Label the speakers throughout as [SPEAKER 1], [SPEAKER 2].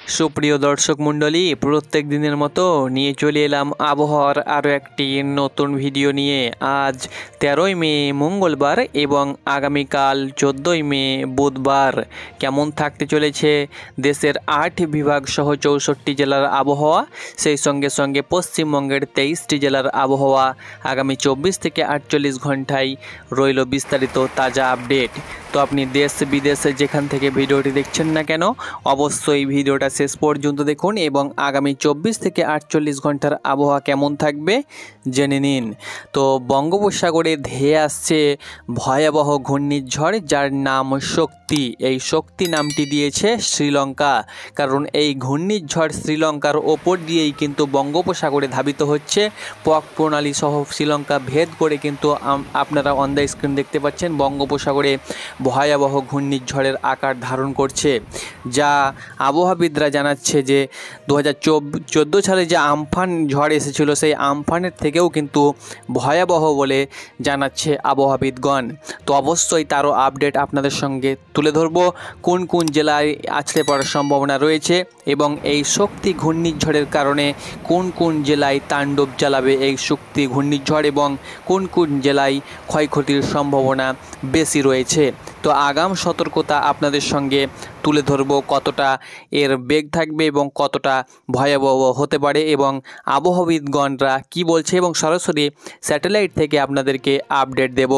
[SPEAKER 1] সুপ্রিয় দর্শক মণ্ডলী, প্রত্যেক দিনের মতো নিয়ে চলে এলাম আবহাওয়ার আরও একটি নতুন ভিডিও নিয়ে। আজ 13ই মে মঙ্গলবার এবং আগামীকাল 14ই মে বুধবার কেমন থাকতে চলেছে দেশের 8 বিভাগ সহ 64 জেলার আবহাওয়া, সেই সঙ্গে সঙ্গে পশ্চিমবঙ্গের 23টি জেলার আবহাওয়া আগামী 24 থেকে 48 ঘন্টায় রইল বিস্তারিত তাজা আপডেট। তো আপনি দেশ বিদেশে যেখান থেকে ভিডিওটি দেখছেন না কেন অবশ্যই ভিডিওটা শেষ পর্যন্ত দেখুন এবং আগামী 24 থেকে 48 ঘন্টার আবহাওয়া কেমন থাকবে জেনে নিন। তো বঙ্গোপসাগরে ধেয়ে আসছে ভয়াবহ ঘূর্ণিঝড়, যার নাম শক্তি। এই শক্তি নামটি দিয়েছে শ্রীলঙ্কা, কারণ এই ঘূর্ণিঝড় শ্রীলঙ্কার ওপর দিয়েই কিন্তু বঙ্গোপসাগরে ধাবিত হচ্ছে। পক প্রণালী সহ শ্রীলঙ্কা ভেদ করে কিন্তু আপনারা অন দ্য স্ক্রিন দেখতে পাচ্ছেন বঙ্গোপসাগরে ভয়াবহ ঘূর্ণিঝড়ের আকার ধারণ করছে, যা আবহাওয়াবিদরা জানাচ্ছে যে 2014 সালে যে আমফান ঝড় এসেছিল সেই আমফানের থেকেও কিন্তু ভয়াবহ বলে জানাচ্ছে আবহাওয়াবিদগণ। তো অবশ্যই তারও আপডেট আপনাদের সঙ্গে তুলে ধরব, কোন কোন জেলায় আছড়ে পড়ার সম্ভাবনা রয়েছে এবং এই শক্তি ঘূর্ণিঝড়ের কারণে কোন কোন জেলায় তাণ্ডব চালাবে এই শক্তি ঘূর্ণিঝড় এবং কোন কোন জেলায় ক্ষয়ক্ষতির সম্ভাবনা বেশি রয়েছে। তো আগাম সতর্কতা আপনাদের সঙ্গে তুলে ধরব, কতটা এর বেগ থাকবে এবং কতটা ভয়াবহ হতে পারে এবং আবহাওয়াবিদগণরা কি বলছে এবং সরাসরি স্যাটেলাইট থেকে আপনাদেরকে আপডেট দেব।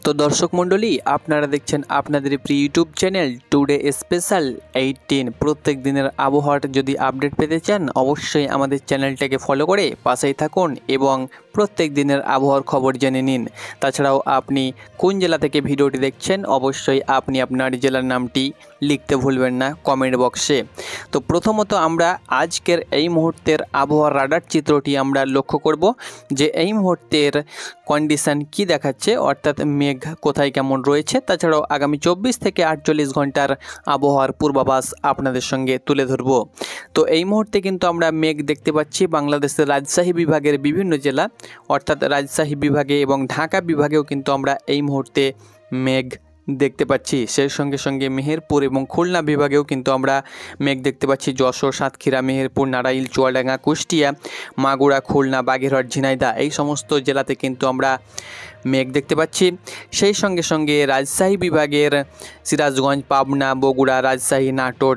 [SPEAKER 1] তো দর্শক মণ্ডলী, আপনারা দেখছেন আপনাদের প্রিয় ইউটিউব চ্যানেল টুডে স্পেশাল 18। প্রত্যেক দিনের আবহাওয়ার যদি আপডেট পেতে চান অবশ্যই আমাদের চ্যানেলটাকে ফলো করে পাশেই থাকুন এবং প্রত্যেক দিনের আবহাওয়ার খবর জেনে নিন। তাছাড়াও আপনি কোন জেলা থেকে ভিডিওটি দেখছেন অবশ্যই আপনি আপনার জেলার নামটি লিখতে ভুলবেন না কমেন্ট বক্সে। তো প্রথমত আমরা আজকের এই মুহূর্তের আবহাওয়ার রাডার চিত্রটি আমরা লক্ষ্য করব যে এই মুহূর্তের কন্ডিশন কি দেখাচ্ছে, অর্থাৎ মেঘ কোথায় কেমন রয়েছে। তাছাড়াও আগামী 24 থেকে 48 ঘন্টার আবহাওয়ার পূর্বাভাস আপনাদের সঙ্গে তুলে ধরব। তো এই মুহূর্তে কিন্তু আমরা মেঘ দেখতে পাচ্ছি বাংলাদেশের রাজশাহী বিভাগের বিভিন্ন জেলা, অর্থাৎ রাজশাহী বিভাগে এবং ঢাকা বিভাগেও কিন্তু আমরা এই মুহূর্তে মেঘ দেখতে পাচ্ছি। সেই সঙ্গে সঙ্গে মেহেরপুর এবং খুলনা বিভাগেও কিন্তু আমরা মেঘ দেখতে পাচ্ছি। যশোর, সাতক্ষীরা, মেহেরপুর, নারাইল, চুয়াডাঙ্গা, কুষ্টিয়া, মাগুরা, খুলনা, বাগেরহাট, ঝিনাইদহ এই সমস্ত জেলাতে কিন্তু আমরা মেঘ দেখতে পাচ্ছি। সেই সঙ্গে সঙ্গে রাজশাহী বিভাগের সিরাজগঞ্জ, পাবনা, বগুড়া, রাজশাহী, নাটোর,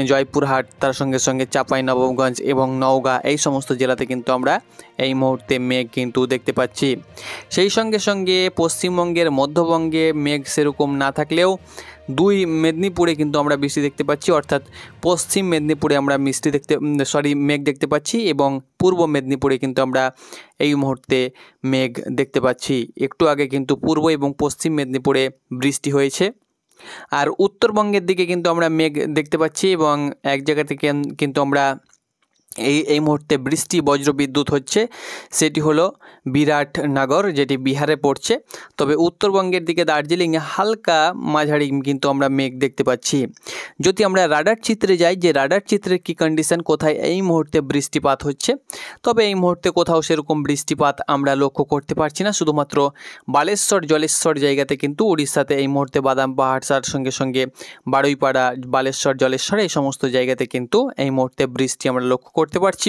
[SPEAKER 1] জয়পুরহাট, তার সঙ্গে সঙ্গে চাঁপাইনবাবগঞ্জ এবং নওগাঁ এই সমস্ত জেলাতে কিন্তু আমরা এই মুহূর্তে মেঘ কিন্তু দেখতে পাচ্ছি। সেই সঙ্গে সঙ্গে পশ্চিমবঙ্গের মধ্যবঙ্গে মেঘ সেরকম না থাকলেও মেদিনীপুরে কিন্তু আমরা বৃষ্টি দেখতে পাচ্ছি, অর্থাৎ পশ্চিম মেদিনীপুরে আমরা মেঘ দেখতে পাচ্ছি এবং পূর্ব মেদিনীপুরে কিন্তু আমরা এই মুহূর্তে মেঘ দেখতে পাচ্ছি। একটু আগে কিন্তু পূর্ব এবং পশ্চিম মেদিনীপুরে বৃষ্টি হয়েছে। আর উত্তরবঙ্গের দিকে কিন্তু আমরা মেঘ দেখতে পাচ্ছি এবং এক জায়গা থেকে কিন্তু আমরা এই মুহূর্তে বৃষ্টি বজ্রবিদ্যুৎ হচ্ছে, সেটি হলো বিরাটনগর, যেটি বিহারে পড়ছে। তবে উত্তরবঙ্গের দিকে দার্জিলিংয়ে হালকা মাঝারি কিন্তু আমরা মেঘ দেখতে পাচ্ছি। যদি আমরা রাডার চিত্রে যাই যে রাডার চিত্রের কী কন্ডিশন, কোথায় এই মুহূর্তে বৃষ্টিপাত হচ্ছে, তবে এই মুহূর্তে কোথাও সেরকম বৃষ্টিপাত আমরা লক্ষ্য করতে পারছি না। শুধুমাত্র বালেশ্বর, জলেশ্বর জায়গাতে কিন্তু উড়িষ্যাতে এই মুহূর্তে বাদাম পাহাড়, তার সঙ্গে সঙ্গে বারুইপাড়া, বালেশ্বর, জলেশ্বর এই সমস্ত জায়গাতে কিন্তু এই মুহূর্তে বৃষ্টি আমরা লক্ষ্য করতে পারছি,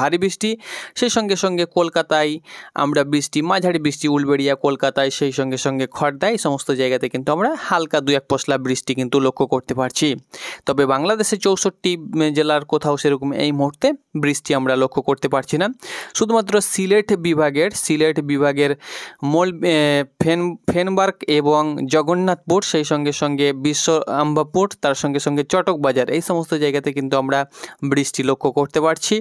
[SPEAKER 1] ভারী বৃষ্টি। সেই সঙ্গে সঙ্গে কলকাতায় আমরা বৃষ্টি, মাঝারি বৃষ্টি, উলবেড়িয়া, কলকাতায়, সেই সঙ্গে সঙ্গে খড়দা এই সমস্ত জায়গাতে কিন্তু আমরা হালকা 2-1 পশলা বৃষ্টি কিন্তু লক্ষ্য করতে পারছি। তবে বাংলাদেশের 64 জেলার কোথাও সেরকম এই মুহূর্তে বৃষ্টি আমরা লক্ষ্য করতে পারছি না। শুধুমাত্র সিলেট বিভাগের ফেনবার্গ এবং জগন্নাথপুর, সেই সঙ্গে সঙ্গে বিশ্ব আম্বাপুর, তার সঙ্গে সঙ্গে চটক বাজার এই সমস্ত জায়গাতে কিন্তু আমরা বৃষ্টি লক্ষ্য করতে পারছি।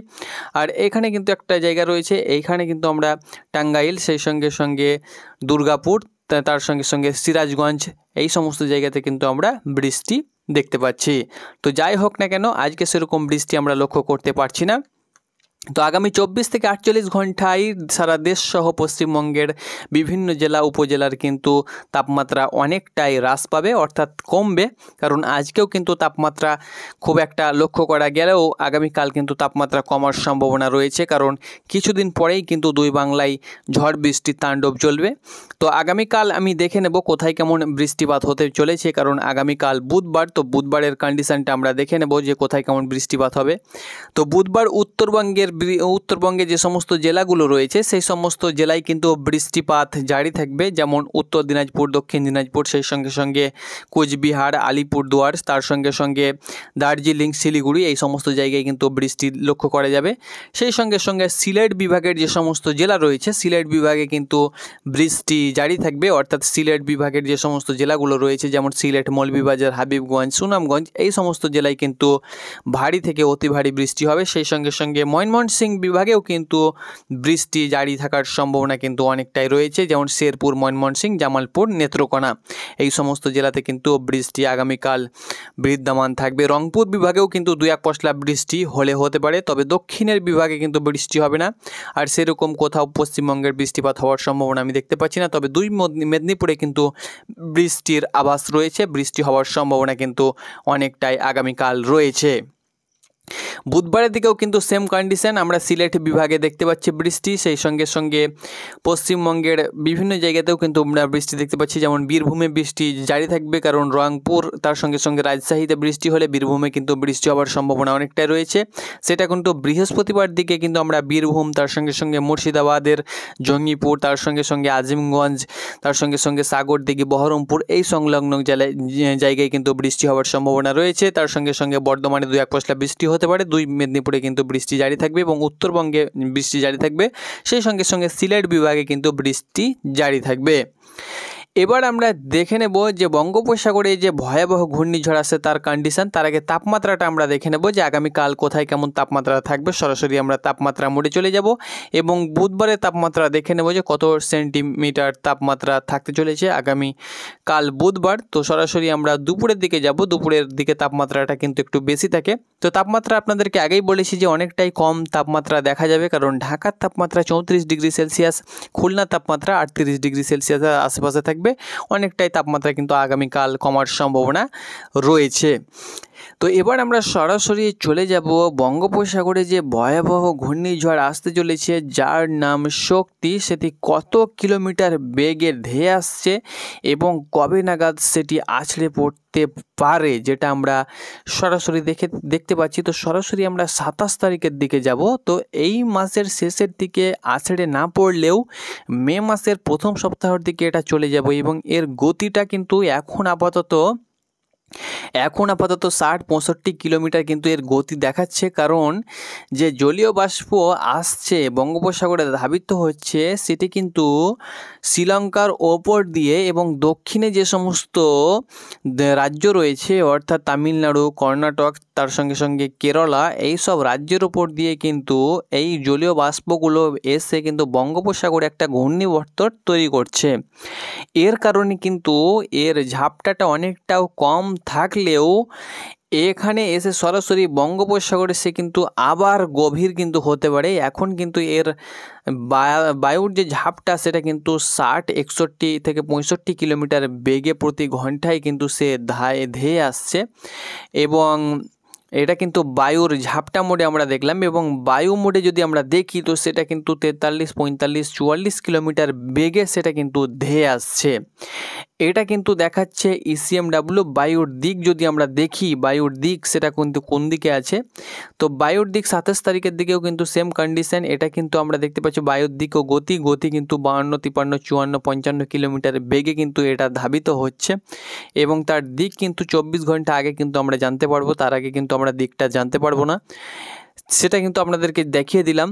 [SPEAKER 1] আর এখানে কিন্তু একটা জায়গা রয়েছে, এইখানে কিন্তু আমরা টাঙ্গাইল, সেই সঙ্গে সঙ্গে দুর্গাপুর, তার সঙ্গে সঙ্গে সিরাজগঞ্জ এই সমস্ত জায়গাতে কিন্তু আমরা বৃষ্টি দেখতে পাচ্ছি। তো যাই হোক না কেন আজকে সেরকম বৃষ্টি আমরা লক্ষ্য করতে পারছি না। তো আগামী 24 থেকে 48 ঘন্টায় সারা দেশ সহ পশ্চিমবঙ্গের বিভিন্ন জেলা উপজেলার কিন্তু তাপমাত্রা অনেকটাই হ্রাস পাবে, অর্থাৎ কমবে। কারণ আজকেও কিন্তু তাপমাত্রা খুব একটা লক্ষ্য করা গেলেও আগামীকাল কিন্তু তাপমাত্রা কমার সম্ভাবনা রয়েছে, কারণ কিছুদিন পরেই কিন্তু দুই বাংলায় ঝড় বৃষ্টির তাণ্ডব চলবে। তো আগামীকাল আমি দেখে নেব কোথায় কেমন বৃষ্টিপাত হতে চলেছে, কারণ আগামীকাল বুধবার, তো বুধবারের কন্ডিশনটা আমরা দেখে নেব যে কোথায় কেমন বৃষ্টিপাত হবে। তো বুধবার উত্তরবঙ্গে যে সমস্ত জেলাগুলো রয়েছে সেই সমস্ত জেলায় কিন্তু বৃষ্টিপাত জারি থাকবে, যেমন উত্তর দিনাজপুর, দক্ষিণ দিনাজপুর, সেই সঙ্গে সঙ্গে কোচবিহার, আলিপুরদুয়ার, তার সঙ্গে সঙ্গে দার্জিলিং, শিলিগুড়ি, এই সমস্ত জায়গায় কিন্তু বৃষ্টি লক্ষ্য করা যাবে। সেই সঙ্গে সঙ্গে সিলেট বিভাগের যে সমস্ত জেলা রয়েছে সিলেট বিভাগে কিন্তু বৃষ্টি জারি থাকবে, অর্থাৎ সিলেট বিভাগের যে সমস্ত জেলাগুলো রয়েছে যেমন সিলেট, মৌলভীবাজার, হাবিবগঞ্জ, সুনামগঞ্জ, এই সমস্ত জেলায় কিন্তু ভারী থেকে অতি ভারী বৃষ্টি হবে। সেই সঙ্গে সঙ্গে ময়মনসিংহ বিভাগেও কিন্তু বৃষ্টি জারি থাকার সম্ভাবনা কিন্তু অনেকটাই রয়েছে, যেমন শেরপুর, ময়মনসিংহ, জামালপুর, নেত্রকোনা, এই সমস্ত জেলাতে কিন্তু বৃষ্টি আগামীকাল বিদ্যমান থাকবে। রংপুর বিভাগেও কিন্তু 2-1 পশলা বৃষ্টি হতে পারে, তবে দক্ষিণের বিভাগে কিন্তু বৃষ্টি হবে না, আর সেরকম কোথাও পশ্চিমবঙ্গের বৃষ্টিপাত হওয়ার সম্ভাবনা আমি দেখতে পাচ্ছি না। তবে মেদিনীপুরে কিন্তু বৃষ্টির আভাস রয়েছে, বৃষ্টি হওয়ার সম্ভাবনা কিন্তু অনেকটাই আগামীকাল রয়েছে। বুধবারের দিকেও কিন্তু সেম কন্ডিশন, আমরা সিলেট বিভাগে দেখতে পাচ্ছি বৃষ্টি, সেই সঙ্গে সঙ্গে পশ্চিমবঙ্গের বিভিন্ন জায়গাতেও কিন্তু আমরা বৃষ্টি দেখতে পাচ্ছি, যেমন বীরভূমে বৃষ্টি জারি থাকবে, কারণ রংপুর তার সঙ্গে সঙ্গে রাজশাহীতে বৃষ্টি হলে বীরভূমে কিন্তু বৃষ্টি হওয়ার সম্ভাবনা অনেকটাই রয়েছে। সেটা কিন্তু বৃহস্পতিবার দিকে কিন্তু আমরা বীরভূম, তার সঙ্গে সঙ্গে মুর্শিদাবাদের জঙ্গিপুর, তার সঙ্গে সঙ্গে আজিমগঞ্জ, তার সঙ্গে সঙ্গে সাগরদিঘি, বহরমপুর, এই সংলগ্ন জায়গায় কিন্তু বৃষ্টি হওয়ার সম্ভাবনা রয়েছে। তার সঙ্গে সঙ্গে বর্ধমানে 2-1 পশলা বৃষ্টি হতে পারে, 2 মেদিনীপুরে কিন্তু বৃষ্টি জারি থাকবে এবং উত্তরবঙ্গে বৃষ্টি জারি থাকবে, সেই সঙ্গে সঙ্গে সিলেট বিভাগে কিন্তু বৃষ্টি জারি থাকবে। এবার আমরা দেখে নেব যে বঙ্গোপসাগরে যে ভয়াবহ ঘূর্ণিঝড় আসে তার কন্ডিশন। তার আগে তাপমাত্রাটা আমরা দেখে নেব যে আগামীকাল কোথায় কেমন তাপমাত্রা থাকবে। সরাসরি আমরা তাপমাত্রা মোডে চলে যাব এবং বুধবারের তাপমাত্রা দেখে নেব যে কত সেন্টিমিটার তাপমাত্রা থাকতে চলেছে আগামীকাল বুধবার। তো সরাসরি আমরা দুপুরের দিকে যাব, দুপুরের দিকে তাপমাত্রাটা কিন্তু একটু বেশি থাকে। তো তাপমাত্রা আপনাদেরকে আগেই বলেছি যে অনেকটাই কম তাপমাত্রা দেখা যাবে, কারণ ঢাকার তাপমাত্রা 34 ডিগ্রি সেলসিয়াস, খুলনার তাপমাত্রা 38 ডিগ্রি সেলসিয়াসের আশেপাশে থাকবে। অনেকটাই তাপমাত্রা কিন্তু আগামীকাল কমার সম্ভাবনা রয়েছে। তো এবার আমরা সরাসরি চলে যাব বঙ্গোপসাগরে যে ভয়াবহ ঘূর্ণিঝড় আসতে চলেছে যার নাম শক্তি, সেটি কত কিলোমিটার বেগে ধেয়ে আসছে এবং কবে নাগাদ সেটি আছড়ে পড়তে পারে, যেটা আমরা সরাসরি দেখতে পাচ্ছি। তো সরাসরি আমরা 27 তারিখের দিকে যাব। তো এই মাসের শেষের দিকে আছড়ে না পড়লেও মে মাসের প্রথম সপ্তাহের দিকে এটা চলে যাব এবং এর গতিটা কিন্তু এখন আপাতত 60-65 কিলোমিটার কিন্তু এর গতি দেখাচ্ছে, কারণ যে জলীয় বাষ্প আসছে বঙ্গোপসাগরে ধাবিত হচ্ছে সেটি কিন্তু শ্রীলঙ্কার ওপর দিয়ে এবং দক্ষিণে যে সমস্ত রাজ্য রয়েছে অর্থাৎ তামিলনাড়ু, কর্ণাটক, তার সঙ্গে সঙ্গে কেরালা, এই সব রাজ্যের ওপর দিয়ে কিন্তু এই জলীয় বাষ্পগুলো এসে কিন্তু বঙ্গোপসাগরে একটা ঘূর্ণিবর্ত তৈরি করছে। এর কারণে কিন্তু এর ঝাপটাটা অনেকটাও কম থাকলেও এখানে এসে সরাসরি বঙ্গোপসাগরে সে কিন্তু আবার গভীর কিন্তু হতে পারে। এখন কিন্তু এর বায়ুর যে ঝাপটা সেটা কিন্তু 60, 61 থেকে 65 কিলোমিটার বেগে প্রতি ঘন্টায় কিন্তু সে ধেয়ে আসছে এবং এটা কিন্তু বায়ুর ঝাপটা মোডে আমরা দেখলাম। এবং বায়ু মোডে যদি আমরা দেখি তো সেটা কিন্তু 43, 45, 44 কিলোমিটার বেগে সেটা কিন্তু ধেয়ে আসছে। এটা কিন্তু দেখাচ্ছে ECMW বায়ুর দিক। যদি আমরা দেখি বায়ুর দিক সেটা কিন্তু কোন দিকে আছে, তো বায়ুর দিক 27 তারিখের দিকেও কিন্তু সেম কন্ডিশন। এটা কিন্তু আমরা দেখতে পাচ্ছি বায়ুর দিক ও গতি কিন্তু 52, 53, 54, 55 কিলোমিটার বেগে কিন্তু এটা ধাবিত হচ্ছে এবং তার দিক কিন্তু 24 ঘন্টা আগে কিন্তু আমরা জানতে পারবো, তার আগে কিন্তু আমরা দিকটা জানতে পারবো না। সেটা কিন্তু আপনাদেরকে দেখিয়ে দিলাম।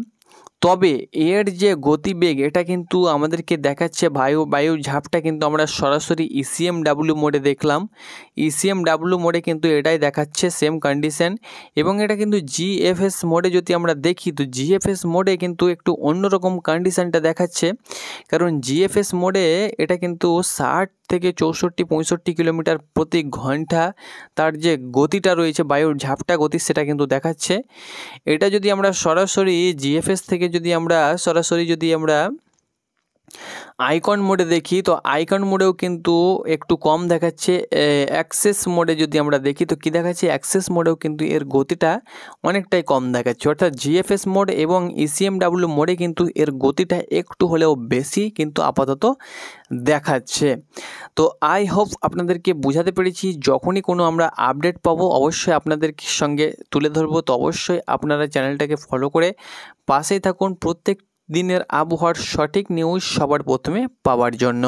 [SPEAKER 1] তবে এর যে গতিবেগ এটা কিন্তু আমাদেরকে দেখাচ্ছে বায়ু ঝাপটা কিন্তু আমরা সরাসরি ECMW মোডে দেখলাম। ECMW মোডে কিন্তু এটাই দেখাচ্ছে সেম কন্ডিশন, এবং এটা কিন্তু GFS মোডে যদি আমরা দেখি তো GFS মোডে কিন্তু একটু অন্যরকম কন্ডিশনটা দেখাচ্ছে, কারণ GFS মোডে এটা কিন্তু 60 থেকে 64-65 কিলোমিটার প্রতি ঘন্টা তার যে গতিটা রয়েছে বায়ুর ঝাপটা গতি সেটা কিন্তু দেখাচ্ছে। এটা যদি আমরা সরাসরি GFS থেকে যদি আমরা আইকন মোডে দেখি তো আইকন মোডেও কিন্তু একটু কম দেখাচ্ছে। অ্যাক্সেস মোডে যদি আমরা দেখি তো কী দেখাচ্ছে, অ্যাক্সেস মোডেও কিন্তু এর গতিটা অনেকটাই কম দেখাচ্ছে। অর্থাৎ GFS মোড এবং ECMW মোডে কিন্তু এর গতিটা একটু হলেও বেশি কিন্তু আপাতত দেখাচ্ছে। তো আই হোপ আপনাদেরকে বোঝাতে পেরেছি। যখনই কোনো আমরা আপডেট পাবো অবশ্যই আপনাদের সঙ্গে তুলে ধরবো। তো অবশ্যই আপনারা চ্যানেলটাকে ফলো করে পাশেই থাকুন প্রত্যেক দিনের আবহাওয়ার সঠিক নিউজ সবার প্রথমে পাওয়ার জন্য।